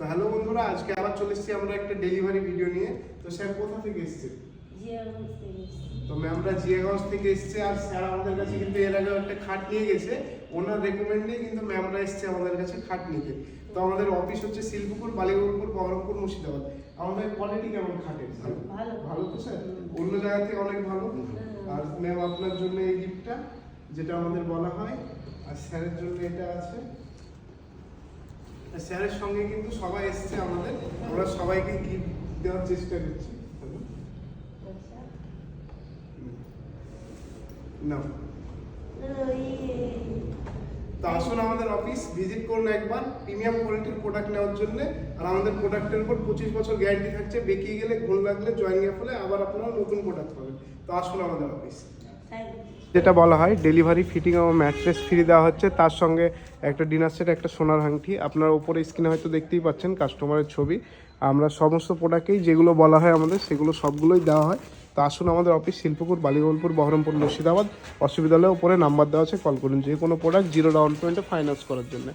তো হ্যালো বন্ধুরা, আজকে আবার চলে এসেছি আমরা একটা ডেলিভারি ভিডিও নিয়ে। তো স্যার কোথা থেকে এসেছে? তো ম্যামরা জিয়াগঞ্জ থেকে এসেছে। আর স্যার আমাদের কাছে কিন্তু এর আগে একটা খাট নিয়ে গেছে, ওনার রেকমেন্ডে কিন্তু ম্যামরা এসেছে আমাদের কাছে খাট নিতে। তো আমাদের অফিস হচ্ছে শিল্পপুর, বালিগঞ্জপুর, বহরমপুর, মুর্শিদাবাদ। আমাদের কোয়ালিটি কেমন খাটের? ভালো তো স্যার, অন্য জায়গা থেকে অনেক ভালো। আর ম্যাম আপনার জন্য এই গিফটটা, যেটা আমাদের বলা হয়, আর স্যারের জন্য এটা আছে। স্যারের সঙ্গে কিন্তু সবাই এসছে আমাদের, আমরা সবাইকে গিফট দেওয়ার চেষ্টা করছি। না তো আসুন আমাদের অফিস ভিজিট করুন একবার, প্রিমিয়াম কোয়ালিটির প্রোডাক্ট নেওয়ার জন্য। আর আমাদের প্রোডাক্টের উপর 25 বছর গ্যারান্টি থাকছে, বেঁকিয়ে গেলে, ঘুল লাগলে, জয়েন আপ হলে আবার আপনারা নতুন প্রোডাক্ট পাবেন। তো আসুন আমাদের অফিস। যেটা বলা হয় ডেলিভারি ফিটিং এবং ম্যাট্রেস ফ্রি দেওয়া হচ্ছে, তার সঙ্গে একটা ডিনার সেট, একটা সোনার আংটি। আপনারা উপরে স্ক্রিনে হয়তো দেখতেই পাচ্ছেন কাস্টমারের ছবি। আমরা সমস্ত প্রোডাক্টেই যেগুলো বলা হয় আমাদের, সেগুলো সবগুলোই দেওয়া হয়। তো আসুন আমাদের অফিস শিল্পপুর, বালিগঞ্জপুর, বহরমপুর, মুর্শিদাবাদ। অসুবিধা হলে উপরে নাম্বার দেওয়া আছে, কল করুন। যে কোনো প্রোডাক্ট 0 ডাউন পেমেন্টে ফাইন্যান্স করার জন্য।